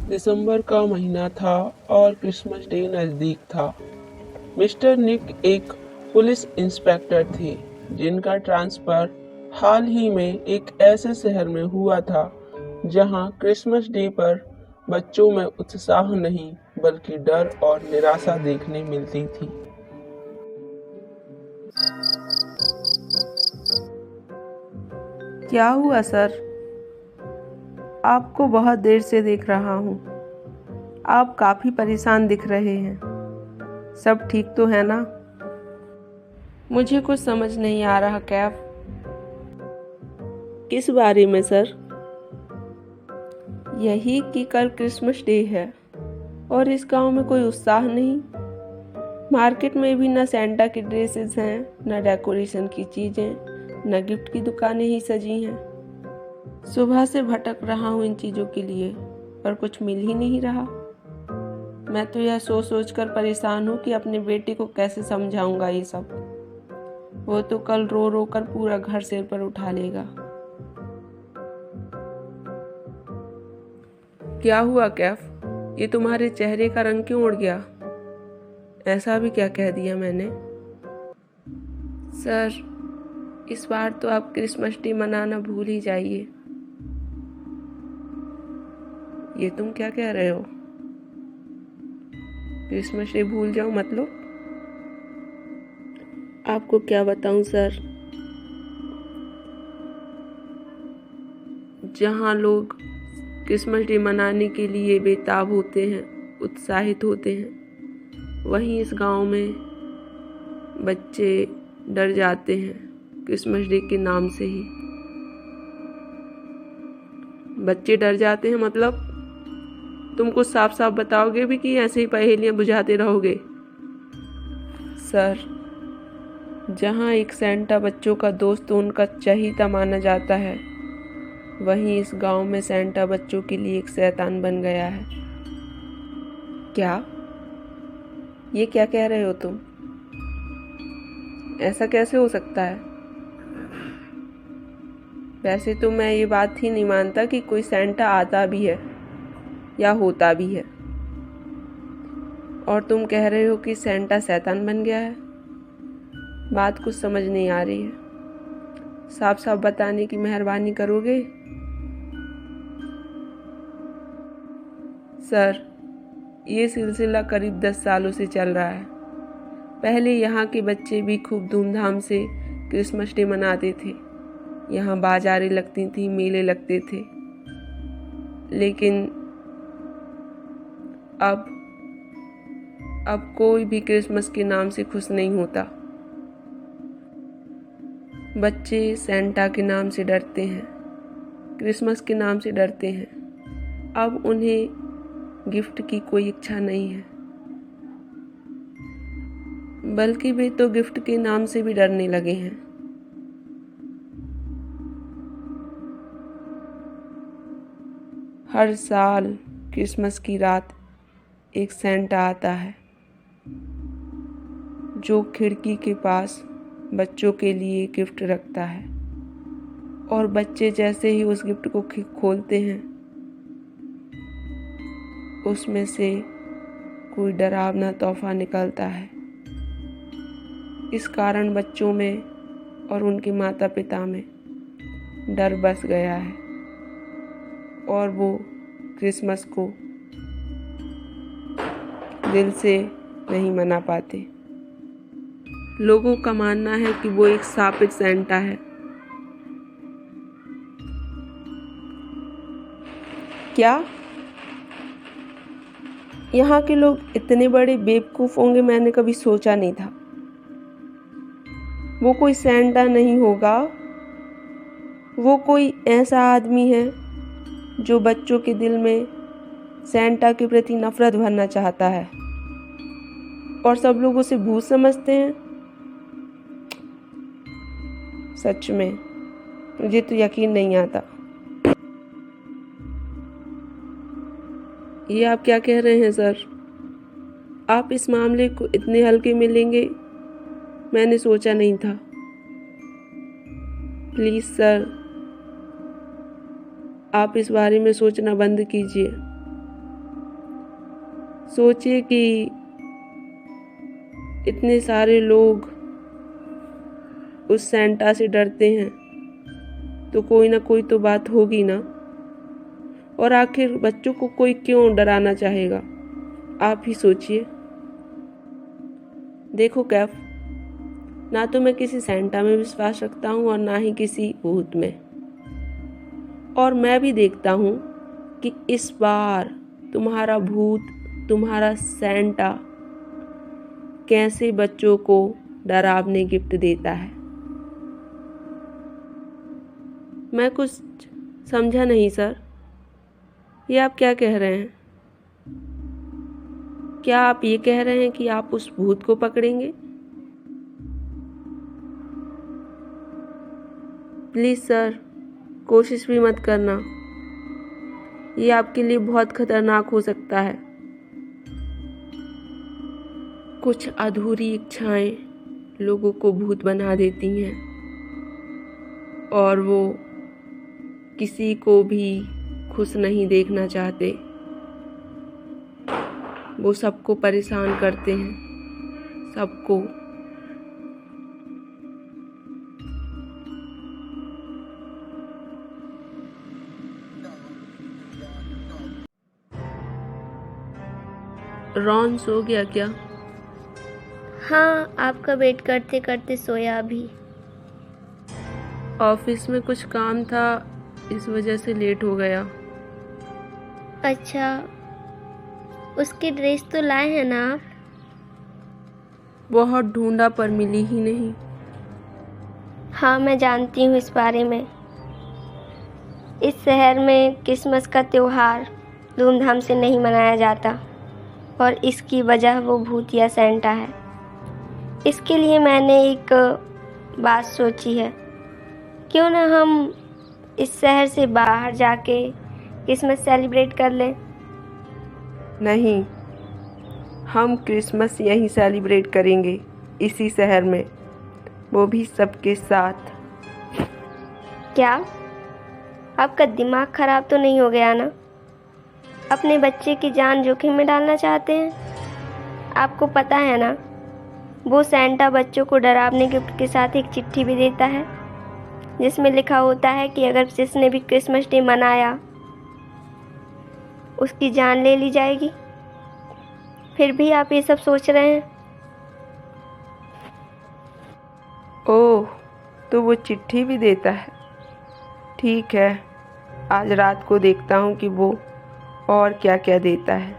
दिसंबर का महीना था और क्रिसमस डे नज़दीक था। मिस्टर निक एक पुलिस इंस्पेक्टर थे जिनका ट्रांसफर हाल ही में एक ऐसे शहर में हुआ था जहां क्रिसमस डे पर बच्चों में उत्साह नहीं बल्कि डर और निराशा देखने मिलती थी। क्या हुआ सर? आपको बहुत देर से देख रहा हूँ। आप काफ़ी परेशान दिख रहे हैं। सब ठीक तो है ना? मुझे कुछ समझ नहीं आ रहा कैफ। किस बारे में सर? यही कि कल क्रिसमस डे है और इस गांव में कोई उत्साह नहीं। मार्केट में भी न सेंटा की ड्रेसेस हैं, न डेकोरेशन की चीज़ें, न गिफ्ट की दुकानें ही सजी हैं। सुबह से भटक रहा हूँ इन चीज़ों के लिए, पर कुछ मिल ही नहीं रहा। मैं तो यह सोच सोच कर परेशान हूँ कि अपने बेटे को कैसे समझाऊंगा ये सब। वो तो कल रो रो कर पूरा घर सिर पर उठा लेगा। क्या हुआ कैफ? ये तुम्हारे चेहरे का रंग क्यों उड़ गया? ऐसा भी क्या कह दिया मैंने? सर, इस बार तो आप क्रिसमस डे मनाना भूल ही जाइए। ये तुम क्या कह रहे हो? क्रिसमस डे भूल जाओ मतलब? आपको क्या बताऊं सर, जहाँ लोग क्रिसमस डे मनाने के लिए बेताब होते हैं, उत्साहित होते हैं, वहीं इस गांव में बच्चे डर जाते हैं क्रिसमस डे के नाम से ही। बच्चे डर जाते हैं मतलब? तुम कुछ साफ साफ बताओगे भी कि ऐसे ही पहेलियां बुझाते रहोगे? सर, जहाँ एक सेंटा बच्चों का दोस्त उनका चहीता माना जाता है, वहीं इस गांव में सेंटा बच्चों के लिए एक शैतान बन गया है। क्या? ये क्या कह रहे हो तुम? ऐसा कैसे हो सकता है? वैसे तो मैं ये बात ही नहीं मानता कि कोई सेंटा आता भी है या होता भी है। और तुम कह रहे हो कि सेंटा शैतान बन गया है? बात कुछ समझ नहीं आ रही है। साफ साफ बताने की मेहरबानी करोगे? सर, ये सिलसिला करीब 10 सालों से चल रहा है। पहले यहाँ के बच्चे भी खूब धूमधाम से क्रिसमस डे मनाते थे। यहाँ बाजारें लगती थी, मेले लगते थे। लेकिन अब कोई भी क्रिसमस के नाम से खुश नहीं होता। बच्चे सेंटा के नाम से डरते हैं, क्रिसमस के नाम से डरते हैं। अब उन्हें गिफ्ट की कोई इच्छा नहीं है, बल्कि वे तो गिफ्ट के नाम से भी डरने लगे हैं। हर साल क्रिसमस की रात एक सेंटा आता है जो खिड़की के पास बच्चों के लिए गिफ्ट रखता है, और बच्चे जैसे ही उस गिफ्ट को खोलते हैं, उसमें से कोई डरावना तोहफा निकलता है। इस कारण बच्चों में और उनके माता पिता में डर बस गया है और वो क्रिसमस को दिल से नहीं मना पाते। लोगों का मानना है कि वो एक शापित सेंटा है। क्या? यहाँ के लोग इतने बड़े बेवकूफ़ होंगे, मैंने कभी सोचा नहीं था। वो कोई सेंटा नहीं होगा, वो कोई ऐसा आदमी है जो बच्चों के दिल में सेंटा के प्रति नफरत भरना चाहता है और सब लोग उसे भूत समझते हैं। सच में मुझे तो यकीन नहीं आता। ये आप क्या कह रहे हैं सर? आप इस मामले को इतने हल्के में लेंगे, मैंने सोचा नहीं था। प्लीज़ सर, आप इस बारे में सोचना बंद कीजिए। सोचिए कि इतने सारे लोग उस सेंटा से डरते हैं, तो कोई ना कोई तो बात होगी ना। और आखिर बच्चों को कोई क्यों डराना चाहेगा, आप ही सोचिए। देखो कैफ, ना तो मैं किसी सेंटा में विश्वास रखता हूँ और ना ही किसी भूत में। और मैं भी देखता हूँ कि इस बार तुम्हारा भूत, तुम्हारा सेंटा कैसे बच्चों को डरावने गिफ्ट देता है। मैं कुछ समझा नहीं सर, ये आप क्या कह रहे हैं? क्या आप ये कह रहे हैं कि आप उस भूत को पकड़ेंगे? प्लीज़ सर, कोशिश भी मत करना, ये आपके लिए बहुत खतरनाक हो सकता है। कुछ अधूरी इच्छाएं लोगों को भूत बना देती हैं और वो किसी को भी खुश नहीं देखना चाहते। वो सबको परेशान करते हैं, सबको। रॉन सो गया क्या? हाँ, आपका वेट करते करते सोया अभी। ऑफिस में कुछ काम था, इस वजह से लेट हो गया। अच्छा, उसकी ड्रेस तो लाए हैं ना आप? बहुत ढूंढा पर मिली ही नहीं। हाँ, मैं जानती हूँ इस बारे में। इस शहर में क्रिसमस का त्यौहार धूमधाम से नहीं मनाया जाता और इसकी वजह वो भूत या सेंटा है। इसके लिए मैंने एक बात सोची है, क्यों ना हम इस शहर से बाहर जाके क्रिसमस सेलिब्रेट कर लें। नहीं, हम क्रिसमस यहीं सेलिब्रेट करेंगे, इसी शहर में, वो भी सबके साथ। क्या आपका दिमाग खराब तो नहीं हो गया ना? अपने बच्चे की जान जोखिम में डालना चाहते हैं? आपको पता है ना, वो सेंटा बच्चों को डरावने गिफ्ट के साथ एक चिट्ठी भी देता है जिसमें लिखा होता है कि अगर जिसने भी क्रिसमस डे मनाया उसकी जान ले ली जाएगी। फिर भी आप ये सब सोच रहे हैं? ओह, तो वो चिट्ठी भी देता है। ठीक है, आज रात को देखता हूँ कि वो और क्या क्या देता है।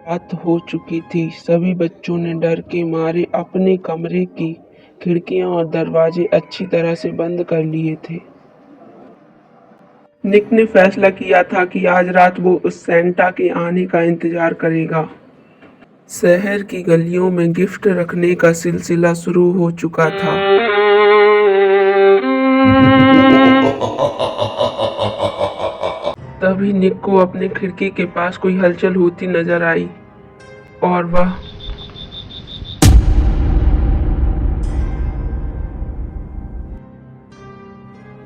रात हो चुकी थी। सभी बच्चों ने डर के मारे अपने कमरे की खिड़कियां और दरवाजे अच्छी तरह से बंद कर लिए थे। निक ने फैसला किया था कि आज रात वो उस सेंटा के आने का इंतजार करेगा। शहर की गलियों में गिफ्ट रखने का सिलसिला शुरू हो चुका था। तभी निक को अपने खिड़की के पास कोई हलचल होती नजर आई और वह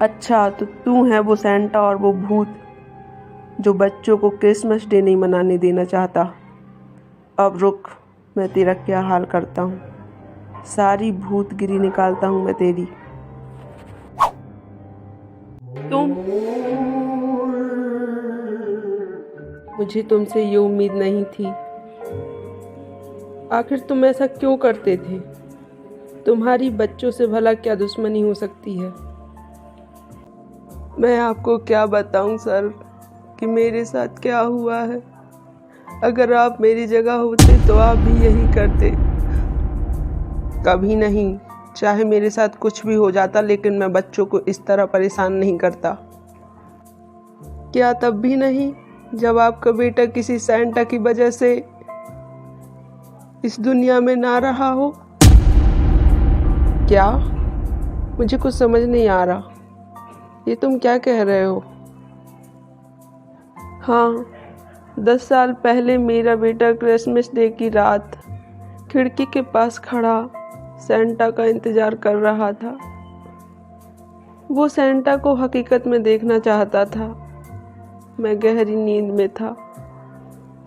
अच्छा, तो तू है वो सेंटा और वो भूत जो बच्चों को क्रिसमस डे नहीं मनाने देना चाहता। अब रुक, मैं तेरा क्या हाल करता हूँ। सारी भूतगिरी निकालता हूँ मैं तेरी। मुझे तुमसे ये उम्मीद नहीं थी। आखिर तुम ऐसा क्यों करते थे? तुम्हारी बच्चों से भला क्या दुश्मनी हो सकती है? मैं आपको क्या बताऊं सर कि मेरे साथ क्या हुआ है। अगर आप मेरी जगह होते तो आप भी यही करते। कभी नहीं, चाहे मेरे साथ कुछ भी हो जाता, लेकिन मैं बच्चों को इस तरह परेशान नहीं करता। क्या तब भी नहीं, जब आपका बेटा किसी सेंटा की वजह से इस दुनिया में ना रहा हो? क्या? मुझे कुछ समझ नहीं आ रहा, ये तुम क्या कह रहे हो? हाँ, 10 साल पहले मेरा बेटा क्रिसमस डे की रात खिड़की के पास खड़ा सेंटा का इंतजार कर रहा था। वो सेंटा को हकीकत में देखना चाहता था, मैं गहरी नींद में था,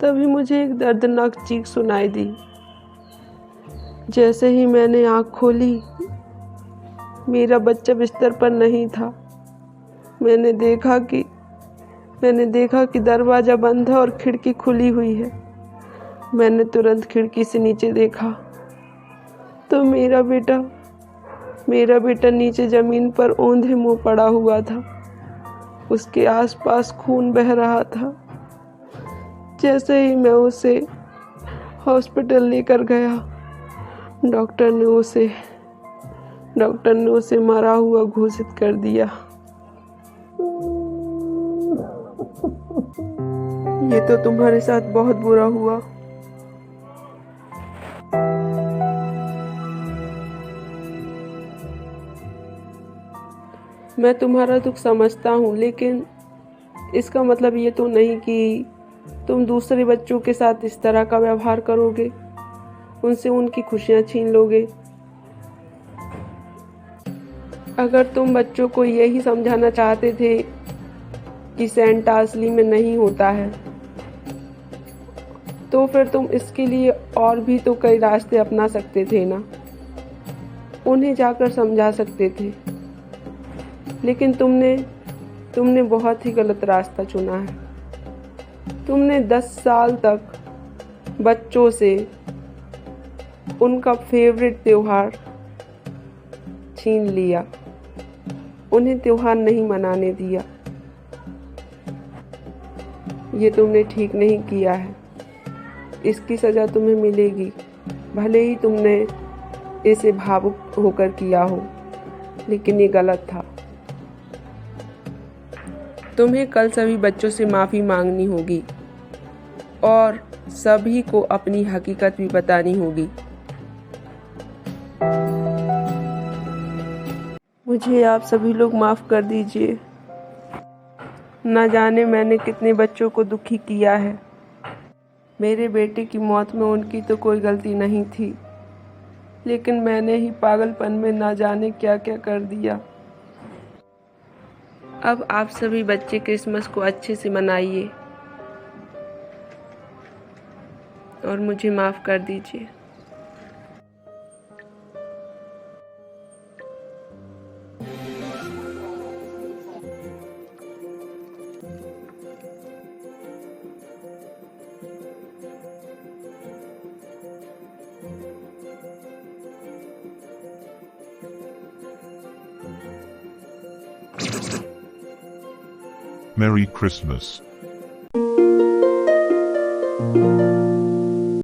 तभी मुझे एक दर्दनाक चीख सुनाई दी। जैसे ही मैंने आँख खोली, मेरा बच्चा बिस्तर पर नहीं था। मैंने देखा कि दरवाज़ा बंद है और खिड़की खुली हुई है। मैंने तुरंत खिड़की से नीचे देखा तो मेरा बेटा नीचे ज़मीन पर औंधे मुँह पड़ा हुआ था। उसके आसपास खून बह रहा था। जैसे ही मैं उसे हॉस्पिटल लेकर गया, डॉक्टर ने उसे मरा हुआ घोषित कर दिया। ये तो तुम्हारे साथ बहुत बुरा हुआ। मैं तुम्हारा दुख समझता हूँ, लेकिन इसका मतलब ये तो नहीं कि तुम दूसरे बच्चों के साथ इस तरह का व्यवहार करोगे, उनसे उनकी खुशियाँ छीन लोगे। अगर तुम बच्चों को यही समझाना चाहते थे कि सेंटा असली में नहीं होता है, तो फिर तुम इसके लिए और भी तो कई रास्ते अपना सकते थे ना। उन्हें जाकर समझा सकते थे, लेकिन तुमने बहुत ही गलत रास्ता चुना है। तुमने 10 साल तक बच्चों से उनका फेवरेट त्योहार छीन लिया, उन्हें त्योहार नहीं मनाने दिया। ये तुमने ठीक नहीं किया है। इसकी सज़ा तुम्हें मिलेगी, भले ही तुमने इसे भावुक होकर किया हो, लेकिन ये गलत था। तुम्हें कल सभी बच्चों से माफ़ी मांगनी होगी और सभी को अपनी हकीकत भी बतानी होगी। मुझे आप सभी लोग माफ़ कर दीजिए। न जाने मैंने कितने बच्चों को दुखी किया है। मेरे बेटे की मौत में उनकी तो कोई गलती नहीं थी, लेकिन मैंने ही पागलपन में न जाने क्या क्या कर दिया। अब आप सभी बच्चे क्रिसमस को अच्छे से मनाइए और मुझे माफ़ कर दीजिए। Merry Christmas.